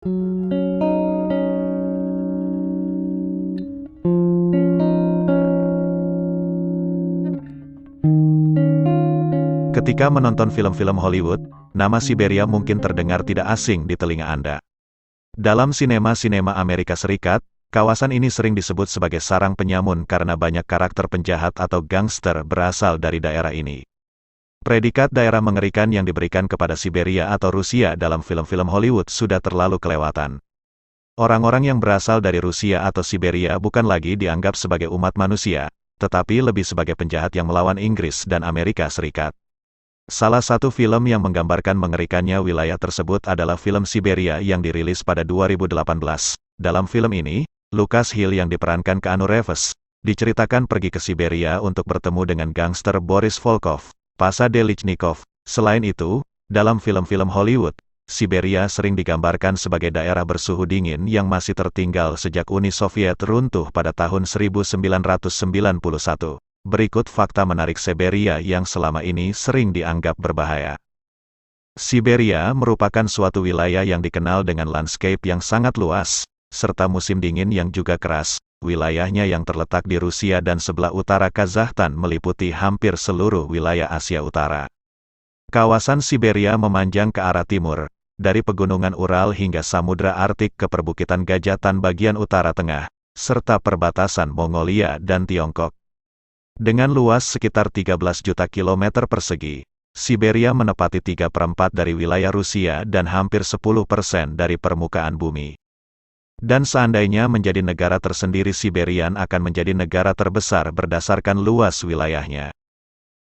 Ketika menonton film-film Hollywood, nama Siberia mungkin terdengar tidak asing di telinga Anda. Dalam sinema-sinema Amerika Serikat, kawasan ini sering disebut sebagai sarang penyamun karena banyak karakter penjahat atau gangster berasal dari daerah ini. Predikat daerah mengerikan yang diberikan kepada Siberia atau Rusia dalam film-film Hollywood sudah terlalu kelewatan. Orang-orang yang berasal dari Rusia atau Siberia bukan lagi dianggap sebagai umat manusia, tetapi lebih sebagai penjahat yang melawan Inggris dan Amerika Serikat. Salah satu film yang menggambarkan mengerikannya wilayah tersebut adalah film Siberia yang dirilis pada 2018. Dalam film ini, Lucas Hill yang diperankan Keanu Reeves, diceritakan pergi ke Siberia untuk bertemu dengan gangster Boris Volkov, Pasha Delichnikov. Selain itu, dalam film-film Hollywood, Siberia sering digambarkan sebagai daerah bersuhu dingin yang masih tertinggal sejak Uni Soviet runtuh pada tahun 1991. Berikut fakta menarik Siberia yang selama ini sering dianggap berbahaya. Siberia merupakan suatu wilayah yang dikenal dengan landscape yang sangat luas, serta musim dingin yang juga keras. Wilayahnya yang terletak di Rusia dan sebelah utara Kazakhstan meliputi hampir seluruh wilayah Asia Utara. Kawasan Siberia memanjang ke arah timur, dari pegunungan Ural hingga Samudra Arktik ke perbukitan Gajatan bagian utara tengah, serta perbatasan Mongolia dan Tiongkok. Dengan luas sekitar 13 juta kilometer persegi, Siberia menepati 3/4 dari wilayah Rusia dan hampir 10% dari permukaan bumi. Dan seandainya menjadi negara tersendiri, Siberian akan menjadi negara terbesar berdasarkan luas wilayahnya.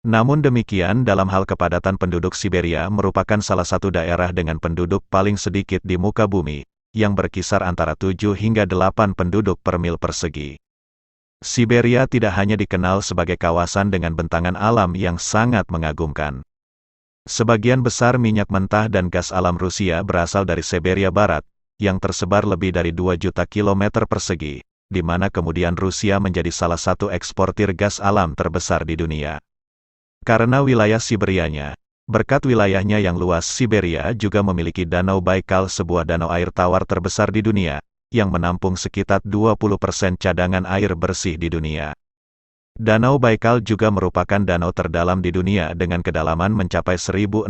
Namun demikian, dalam hal kepadatan penduduk, Siberia merupakan salah satu daerah dengan penduduk paling sedikit di muka bumi, yang berkisar antara 7 hingga 8 penduduk per mil persegi. Siberia tidak hanya dikenal sebagai kawasan dengan bentangan alam yang sangat mengagumkan. Sebagian besar minyak mentah dan gas alam Rusia berasal dari Siberia Barat, yang tersebar lebih dari 2 juta kilometer persegi, di mana kemudian Rusia menjadi salah satu eksportir gas alam terbesar di dunia. Karena wilayah Siberianya, berkat wilayahnya yang luas, Siberia juga memiliki Danau Baikal, sebuah danau air tawar terbesar di dunia, yang menampung sekitar 20% cadangan air bersih di dunia. Danau Baikal juga merupakan danau terdalam di dunia dengan kedalaman mencapai 1.642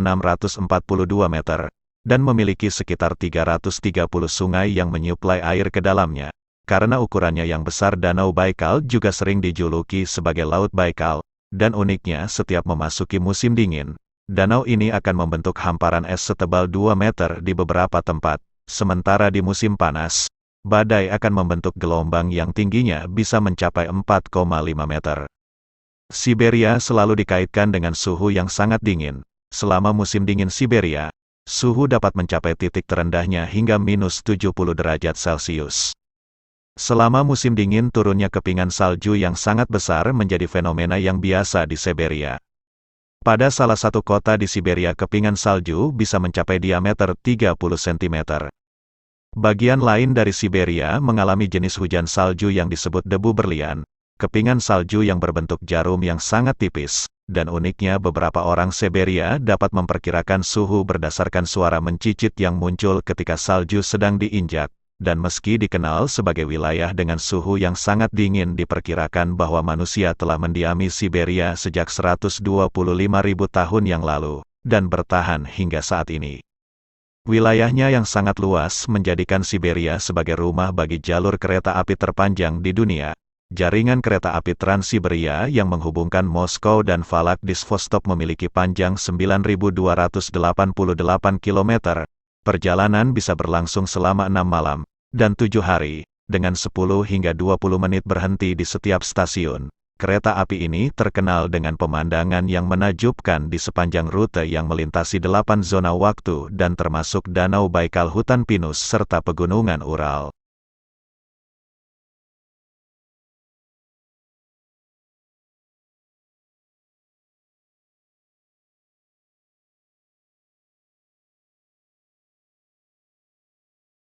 meter, dan memiliki sekitar 330 sungai yang menyuplai air ke dalamnya. Karena ukurannya yang besar, Danau Baikal juga sering dijuluki sebagai Laut Baikal, dan uniknya setiap memasuki musim dingin, danau ini akan membentuk hamparan es setebal 2 meter di beberapa tempat, sementara di musim panas, badai akan membentuk gelombang yang tingginya bisa mencapai 4,5 meter. Siberia selalu dikaitkan dengan suhu yang sangat dingin. Selama musim dingin Siberia, suhu dapat mencapai titik terendahnya hingga minus 70 derajat Celcius. Selama musim dingin, turunnya kepingan salju yang sangat besar menjadi fenomena yang biasa di Siberia. Pada salah satu kota di Siberia, kepingan salju bisa mencapai diameter 30 cm. Bagian lain dari Siberia mengalami jenis hujan salju yang disebut debu berlian, kepingan salju yang berbentuk jarum yang sangat tipis, dan uniknya beberapa orang Siberia dapat memperkirakan suhu berdasarkan suara mencicit yang muncul ketika salju sedang diinjak, dan meski dikenal sebagai wilayah dengan suhu yang sangat dingin, diperkirakan bahwa manusia telah mendiami Siberia sejak 125.000 tahun yang lalu, dan bertahan hingga saat ini. Wilayahnya yang sangat luas menjadikan Siberia sebagai rumah bagi jalur kereta api terpanjang di dunia. Jaringan kereta api Trans-Siberia yang menghubungkan Moskow dan Valak-Disvostok memiliki panjang 9.288 km. Perjalanan bisa berlangsung selama 6 malam, dan 7 hari, dengan 10 hingga 20 menit berhenti di setiap stasiun. Kereta api ini terkenal dengan pemandangan yang menakjubkan di sepanjang rute yang melintasi 8 zona waktu dan termasuk Danau Baikal, hutan pinus, serta pegunungan Ural.